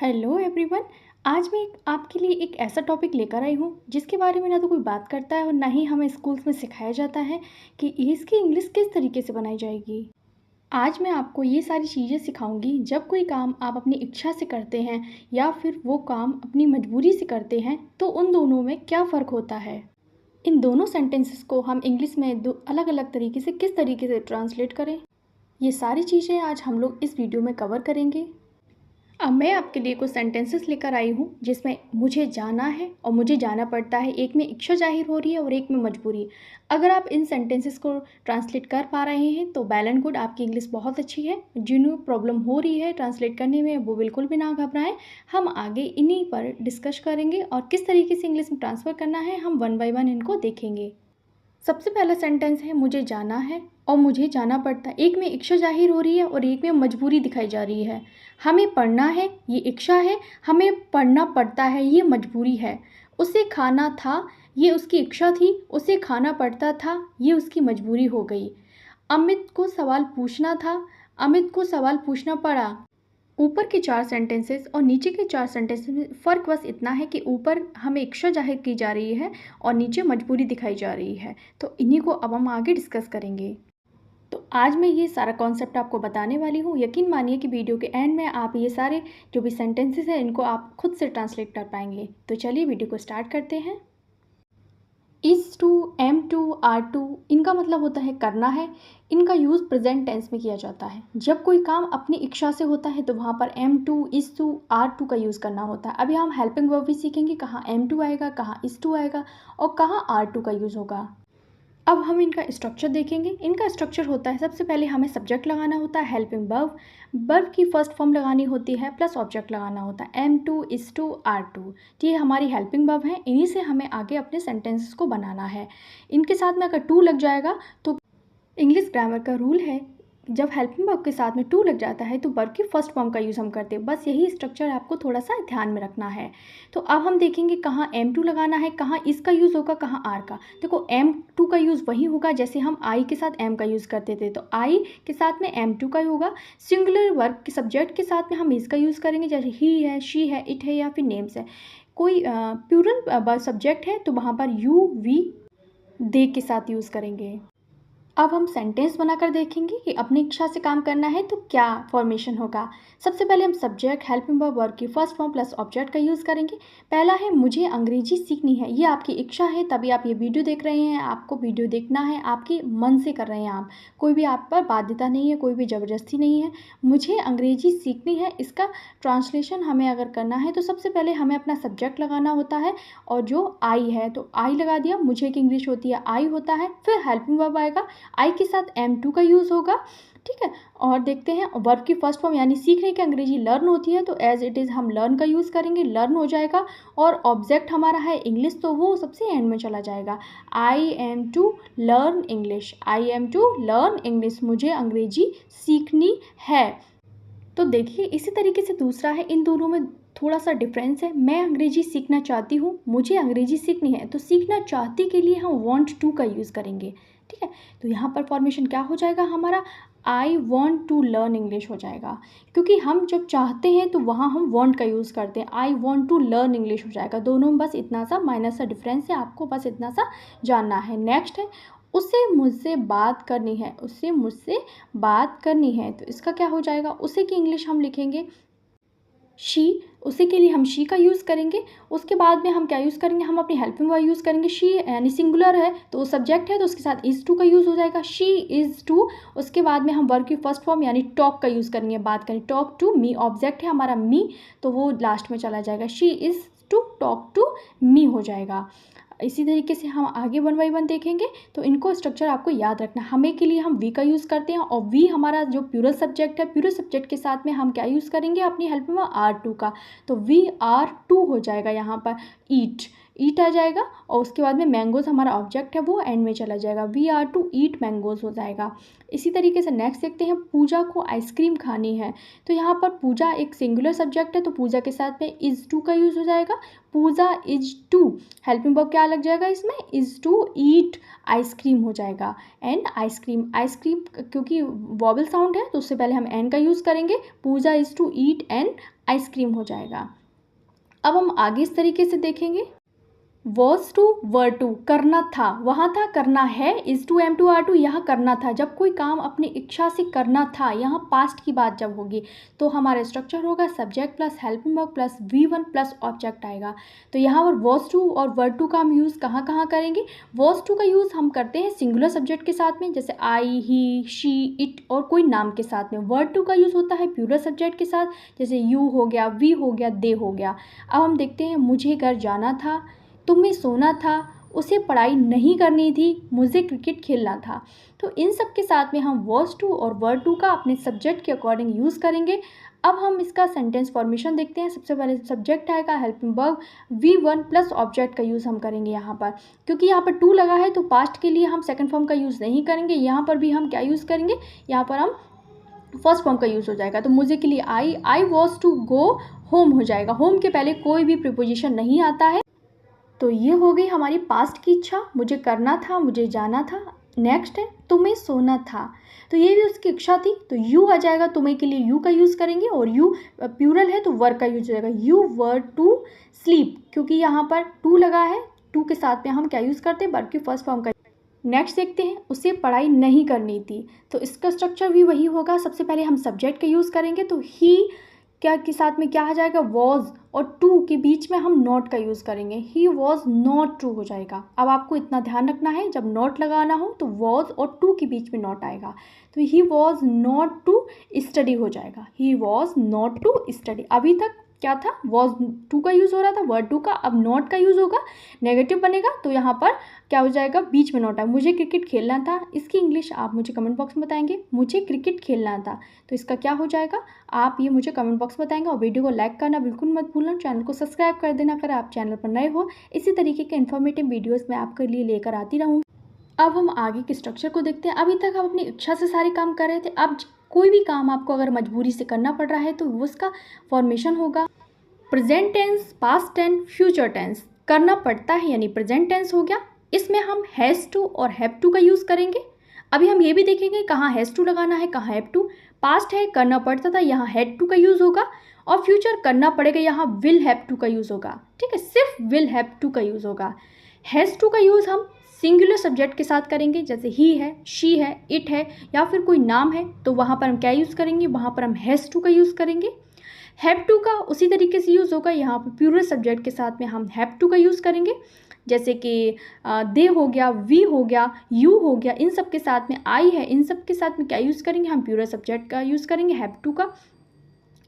Hello everyone. आज मैं आपके लिए एक ऐसा टॉपिक लेकर आई हूँ जिसके बारे में ना तो कोई बात करता है और ना ही हमें स्कूल्स में सिखाया जाता है कि इसकी इंग्लिश किस तरीके से बनाई जाएगी। आज मैं आपको ये सारी चीज़ें सिखाऊंगी। जब कोई काम आप अपनी इच्छा से करते हैं या फिर वो काम अपनी मजबूरी से करते हैं तो उन दोनों में क्या फ़र्क होता है। इन दोनों सेंटेंसेस को हम इंग्लिश में दो अलग अलग तरीके से किस तरीके से ट्रांसलेट करें, ये सारी चीज़ें आज हम लोग इस वीडियो में कवर करेंगे। अब मैं आपके लिए कुछ सेंटेंसेस लेकर आई हूँ जिसमें मुझे जाना है और मुझे जाना पड़ता है। एक में इच्छा जाहिर हो रही है और एक में मजबूरी। अगर आप इन सेंटेंसेस को ट्रांसलेट कर पा रहे हैं तो वेल एंड गुड, आपकी इंग्लिश बहुत अच्छी है। जिन्हें प्रॉब्लम हो रही है ट्रांसलेट करने में वो बिल्कुल भी ना घबराएं। हम आगे इन्हीं पर डिस्कस करेंगे और किस तरीके से इंग्लिश में ट्रांसफ़र करना है हम वन बाय वन इनको देखेंगे। सबसे पहला सेंटेंस है मुझे जाना है और मुझे जाना पड़ता है। एक में इच्छा जाहिर हो रही है और एक में मजबूरी दिखाई जा रही है। हमें पढ़ना है, ये इच्छा है। हमें पढ़ना पड़ता है, ये मजबूरी है। उसे खाना था, ये उसकी इच्छा थी। उसे खाना पड़ता था, ये उसकी मजबूरी हो गई। अमित को सवाल पूछना था, अमित को सवाल पूछना पड़ा। ऊपर के 4 सेंटेंसेस और नीचे के 4 सेंटेंसेस में फ़र्क बस इतना है कि ऊपर हमें इच्छा जाहिर की जा रही है और नीचे मजबूरी दिखाई जा रही है। तो इन्हीं को अब हम आगे डिस्कस करेंगे। तो आज मैं ये सारा कॉन्सेप्ट आपको बताने वाली हूँ। यकीन मानिए कि वीडियो के एंड में आप ये सारे जो भी सेंटेंसेस हैं इनको आप खुद से ट्रांसलेट कर पाएंगे। तो चलिए वीडियो को स्टार्ट करते हैं। Is to, am to, are to, इनका मतलब होता है करना है। इनका यूज़ प्रेजेंट टेंस में किया जाता है। जब कोई काम अपनी इच्छा से होता है तो वहाँ पर am to, is to, are to का यूज़ करना होता है। अभी हम हेल्पिंग वर्ब भी सीखेंगे, कहाँ एम टू आएगा, कहाँ इज़ टू आएगा और कहाँ आर टू का यूज़ होगा। अब हम इनका स्ट्रक्चर देखेंगे। इनका स्ट्रक्चर होता है, सबसे पहले हमें सब्जेक्ट लगाना होता है हेल्पिंग वर्ब। वर्ब की फर्स्ट फॉर्म लगानी होती है प्लस ऑब्जेक्ट लगाना होता है am to, is to, are to. ये हमारी हेल्पिंग वर्ब है। इन्हीं से हमें आगे अपने सेंटेंसेस को बनाना है। इनके साथ में अगर टू लग जाएगा तो इंग्लिश ग्रामर का रूल है, जब हेल्पिंग वर्ब के साथ में टू लग जाता है तो वर्ब की फर्स्ट फॉर्म का यूज़ हम करते हैं। बस यही स्ट्रक्चर आपको थोड़ा सा ध्यान में रखना है। तो अब हम देखेंगे कहाँ एम टू लगाना है, कहाँ इसका यूज़ होगा, कहाँ आर का। देखो एम टू का यूज़ वही होगा जैसे हम आई के साथ एम का यूज़ करते थे, तो आई के साथ में एम टू का ही होगा। सिंगुलर वर्ब के सब्जेक्ट के साथ में हम इसका यूज़ करेंगे, जैसे ही है, शी है, इट है या फिर नेम्स है। कोई प्लूरल सब्जेक्ट है तो वहाँ पर यू, वी, दे के साथ यूज़ करेंगे। अब हम सेंटेंस बनाकर देखेंगे कि अपनी इच्छा से काम करना है तो क्या फॉर्मेशन होगा। सबसे पहले हम सब्जेक्ट हेल्पिंग वर्ब वर्ब की फर्स्ट फॉर्म प्लस ऑब्जेक्ट का यूज़ करेंगे। पहला है मुझे अंग्रेजी सीखनी है। ये आपकी इच्छा है, तभी आप ये वीडियो देख रहे हैं। आपको वीडियो देखना है, आपके मन से कर रहे हैं आप। कोई भी आप पर बाध्यता नहीं है, कोई भी ज़बरदस्ती नहीं है। मुझे अंग्रेजी सीखनी है, इसका ट्रांसलेशन हमें अगर करना है तो सबसे पहले हमें अपना सब्जेक्ट लगाना होता है और जो आई है तो आई लगा दिया। मुझे की इंग्लिश होती है आई होता है, फिर हेल्पिंग वर्ब आएगा, आई के साथ एम टू का यूज़ होगा। ठीक है, और देखते हैं वर्ब की फर्स्ट फॉर्म यानी सीखने की अंग्रेजी लर्न होती है तो एज इट इज़ हम लर्न का यूज़ करेंगे, लर्न हो जाएगा। और ऑब्जेक्ट हमारा है इंग्लिश तो वो सबसे एंड में चला जाएगा। I am to learn English, I am to learn English, मुझे अंग्रेजी सीखनी है। तो देखिए इसी तरीके से दूसरा है, इन दोनों में थोड़ा सा डिफरेंस है। मैं अंग्रेजी सीखना चाहती हूँ, मुझे अंग्रेजी सीखनी है, तो सीखना चाहती के लिए हम वांट टू का यूज़ करेंगे। ठीक है, तो यहाँ पर फॉर्मेशन क्या हो जाएगा हमारा, I want to learn English हो जाएगा। क्योंकि हम जब चाहते हैं तो वहाँ हम वॉन्ट का यूज़ करते हैं, I want to learn English हो जाएगा। दोनों में बस इतना सा माइनस सा डिफरेंस है, आपको बस इतना सा जानना है। नेक्स्ट है उसे मुझसे बात करनी है, उसे मुझसे बात करनी है, तो इसका क्या हो जाएगा, उसे की इंग्लिश हम लिखेंगे शी, उसी के लिए हम शी का यूज़ करेंगे। उसके बाद में हम क्या यूज़ करेंगे, हम अपनी हेल्पिंग वर्ब यूज़ करेंगे। शी यानी सिंगुलर है तो सब्जेक्ट है तो उसके साथ इज़ टू का यूज़ हो जाएगा, शी इज़ टू। उसके बाद में हम वर्ब की फर्स्ट फॉर्म यानी टॉक का यूज़ करेंगे, बात करें, टॉक टू मी, ऑब्जेक्ट है हमारा मी तो वो लास्ट में चला जाएगा, she is to talk to me हो जाएगा। इसी तरीके से हम आगे वन बाई वन देखेंगे। तो इनको स्ट्रक्चर आपको याद रखना। हमें के लिए हम वी का यूज़ करते हैं और वी हमारा जो प्लूरल सब्जेक्ट है, प्लूरल सब्जेक्ट के साथ में हम क्या यूज़ करेंगे अपनी हेल्प में आर टू का, तो वी आर टू हो जाएगा यहाँ पर ईट, ईट आ जाएगा और उसके बाद में मैंगोज हमारा ऑब्जेक्ट है वो एंड में चला जाएगा, we are to eat mangoes हो जाएगा। इसी तरीके से नेक्स्ट देखते हैं, पूजा को आइसक्रीम खानी है। तो यहाँ पर पूजा एक सिंगुलर सब्जेक्ट है तो पूजा के साथ में इज़ टू का यूज़ हो जाएगा, पूजा इज टू। हेल्पिंग वर्ब क्या लग जाएगा इसमें, इज़ टू ईट आइसक्रीम हो जाएगा। एंड आइसक्रीम, आइसक्रीम क्योंकि वॉवल साउंड है तो उससे पहले हम एन का यूज़ करेंगे, Puja is to eat and ice cream हो जाएगा। अब हम आगे इस तरीके से देखेंगे, वॉज टू वर टू, करना था, वहाँ था, करना है, is to am to are to, यहाँ करना था। जब कोई काम अपनी इच्छा से करना था, यहाँ पास्ट की बात जब होगी तो हमारा स्ट्रक्चर होगा subject plus helping verb plus V1 plus object आएगा। तो यहाँ पर वॉज टू और वर टू का हम यूज़ कहाँ कहाँ करेंगे, वॉज टू का यूज़ हम करते हैं सिंगुलर सब्जेक्ट के साथ में, जैसे आई, ही, शी, इट और कोई नाम के साथ में। वर टू का यूज़ होता है प्लूरल सब्जेक्ट के साथ, जैसे यू हो गया, वी हो गया, दे हो गया। अब हम देखते हैं, मुझे घर जाना था, तुम्हें सोना था, उसे पढ़ाई नहीं करनी थी, मुझे क्रिकेट खेलना था। तो इन सब के साथ में हम वॉज टू और वर टू का अपने सब्जेक्ट के अकॉर्डिंग यूज़ करेंगे। अब हम इसका सेंटेंस फॉर्मेशन देखते हैं। सबसे पहले सब्जेक्ट आएगा, helping verb, V1 plus object का यूज़ हम करेंगे यहाँ पर। क्योंकि यहाँ पर टू लगा है तो पास्ट के लिए हम सेकंड फॉर्म का यूज़ नहीं करेंगे। यहाँ पर भी हम क्या यूज़ करेंगे, यहाँ पर हम फर्स्ट फॉर्म का यूज़ हो जाएगा। तो मुझे के लिए I was to go home हो जाएगा। होम के पहले कोई भी प्रीपोजिशन नहीं आता है। तो ये हो गई हमारी पास्ट की इच्छा, मुझे करना था, मुझे जाना था। नेक्स्ट है, तुम्हें सोना था, तो ये भी उसकी इच्छा थी तो यू आ जाएगा, तुम्हें के लिए यू का यूज़ करेंगे और यू प्लूरल है तो वर का यूज हो जाएगा, यू वर टू स्लीप। क्योंकि यहाँ पर टू लगा है, टू के साथ में हम क्या यूज़ करते हैं, वर्ब की फर्स्ट फॉर्म का। नेक्स्ट देखते हैं, उसे पढ़ाई नहीं करनी थी, तो इसका स्ट्रक्चर भी वही होगा। सबसे पहले हम सब्जेक्ट का यूज़ करेंगे तो ही क्या के साथ में क्या आ जाएगा, वॉज, और टू के बीच में हम नॉट का यूज़ करेंगे, ही वॉज नॉट टू हो जाएगा। अब आपको इतना ध्यान रखना है, जब नॉट लगाना हो तो वॉज और टू के बीच में नॉट आएगा। तो he was not to study हो जाएगा, he was not to study. अभी तक क्या था, वॉज टू का यूज़ हो रहा था, वर्ड टू का, अब नॉट का यूज़ होगा, नेगेटिव बनेगा तो यहाँ पर क्या हो जाएगा, बीच में नॉट है। मुझे क्रिकेट खेलना था, इसकी इंग्लिश आप मुझे कमेंट बॉक्स में बताएंगे, मुझे क्रिकेट खेलना था, तो इसका क्या हो जाएगा, आप ये मुझे कमेंट बॉक्स में बताएंगे। और वीडियो को लाइक करना बिल्कुल मत भूलना, चैनल को सब्सक्राइब कर देना अगर आप चैनल पर नए हो। इसी तरीके के इन्फॉर्मेटिव वीडियोज़ मैं आपके लिए लेकर आती रहूँगी। अब हम आगे के स्ट्रक्चर को देखते हैं। अभी तक आप अपनी इच्छा से सारे काम कर रहे थे, अब कोई भी काम आपको अगर मजबूरी से करना पड़ रहा है तो उसका फॉर्मेशन होगा present tense, past tense, future tense. करना पड़ता है यानी प्रेजेंट टेंस हो गया, इसमें हम हैज़ टू और हैव टू का यूज़ करेंगे। अभी हम ये भी देखेंगे कहाँ हैज़ टू लगाना है, कहाँ हैव टू। पास्ट है, करना पड़ता था, यहाँ हैड टू का यूज़ होगा, और फ्यूचर करना पड़ेगा, यहाँ विल हैव टू का यूज़ होगा। ठीक है, सिर्फ विल हैव टू का यूज़ होगा। हैज़ टू का यूज़ हम सिंगुलर सब्जेक्ट के साथ करेंगे, जैसे ही है, शी है, इट है, या फिर कोई नाम है तो वहाँ पर हम क्या यूज़ करेंगे, वहाँ पर हम हैज़ टू का यूज़ करेंगे। हैव टू का उसी तरीके से यूज़ होगा, यहाँ पर प्लूरल सब्जेक्ट के साथ में हम हैव टू का यूज़ करेंगे, जैसे कि दे हो गया, वी हो गया, यू हो गया, इन सब के साथ में आई है, इन सब के साथ में क्या यूज़ करेंगे, हम प्लूरल सब्जेक्ट का यूज़ करेंगे, हैव टू का।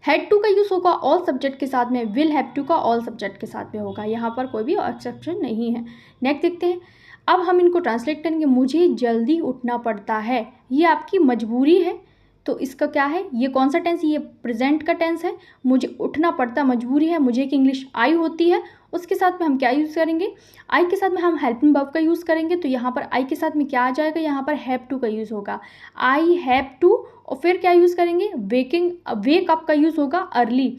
हैड टू का यूज़ होगा ऑल सब्जेक्ट के साथ में, विल हैव टू का ऑल सब्जेक्ट के साथ में होगा, यहाँ पर कोई भी एक्सेप्शन नहीं है। नेक्स्ट देखते हैं, अब हम इनको ट्रांसलेट करेंगे। मुझे जल्दी उठना पड़ता है, ये आपकी मजबूरी है, तो इसका क्या है, ये कौन सा टेंस, ये प्रेजेंट का टेंस है। मुझे उठना पड़ता मजबूरी है, मुझे की इंग्लिश आई होती है, उसके साथ में हम क्या यूज़ करेंगे, आई के साथ में हम हेल्पिंग वर्ब का यूज़ करेंगे। तो यहाँ पर आई के साथ में क्या आ जाएगा, यहाँ पर हैव टू का यूज़ होगा, आई हैव टू, और फिर क्या यूज़ करेंगे, वेक अप का यूज़ होगा, अर्ली,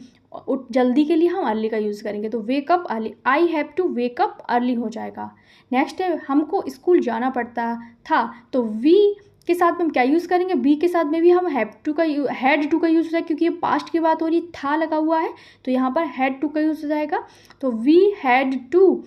जल्दी के लिए हम अर्ली का यूज़ करेंगे, तो wake up early, I have to wake up early हो जाएगा। नेक्स्ट है, हमको स्कूल जाना पड़ता था, तो वी के साथ में हम क्या यूज़ करेंगे, बी के साथ में भी हम हैड टू का यूज़ होता है, क्योंकि ये पास्ट की बात हो रही है, था लगा हुआ है, तो यहाँ पर हैड टू का यूज़ हो जाएगा। तो वी हैड टू,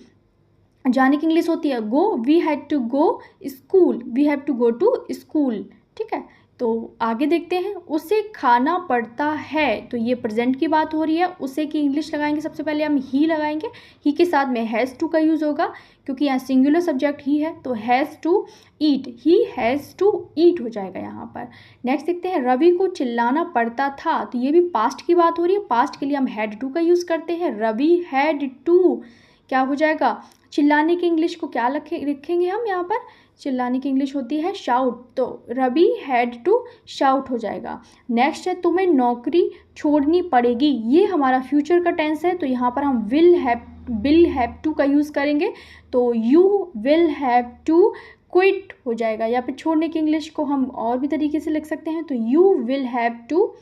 जाने की इंग्लिश होती है go, we had to go school, we have to go to school. ठीक है, तो आगे देखते हैं, उसे खाना पड़ता है, तो ये प्रेजेंट की बात हो रही है, उसे की इंग्लिश लगाएंगे, सबसे पहले हम ही लगाएंगे, ही के साथ में हैज़ टू का यूज़ होगा, क्योंकि यहाँ सिंगुलर सब्जेक्ट ही है, तो has to eat, he has to eat हो जाएगा यहाँ पर। नेक्स्ट देखते हैं, रवि को चिल्लाना पड़ता था, तो ये भी पास्ट की बात हो रही है, पास्ट के लिए हम हैड टू का यूज़ करते हैं, रवि हैड टू क्या हो जाएगा, चिल्लाने की इंग्लिश को क्या लिखेंगे हम यहाँ पर, चिल्लाने की इंग्लिश होती है शाउट, तो रवि हैड टू शाउट हो जाएगा। नेक्स्ट है, तुम्हें नौकरी छोड़नी पड़ेगी, ये हमारा फ्यूचर का टेंस है, तो यहाँ पर हम will have will have to का यूज़ करेंगे तो you will have to quit हो जाएगा। या फिर छोड़ने की इंग्लिश को हम और भी तरीके से लिख सकते हैं, तो यू विल हैव टू,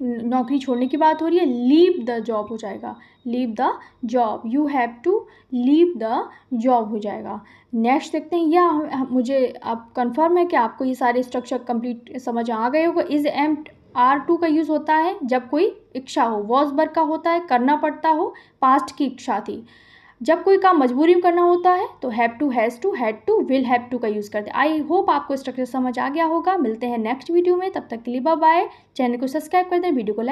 नौकरी छोड़ने की बात हो रही है, लीव द जॉब हो जाएगा, leave the job, you have to leave the job हो जाएगा। नेक्स्ट देखते हैं, या मुझे अब कंफर्म है कि आपको ये सारे स्ट्रक्चर कंप्लीट समझ आ गए होगा। इज एम आर टू का यूज़ होता है जब कोई इच्छा हो, वॉज वर्ग का होता है करना पड़ता हो, पास्ट की इच्छा थी। जब कोई काम मजबूरी में करना होता है तो have to, has to, had to, will have to का यूज़ करते हैं। आई होप आपको स्ट्रक्चर समझ आ गया होगा। मिलते हैं नेक्स्ट वीडियो में, तब तक के लिए बाय बाय। चैनल को सब्सक्राइब कर दें, वीडियो को लाइक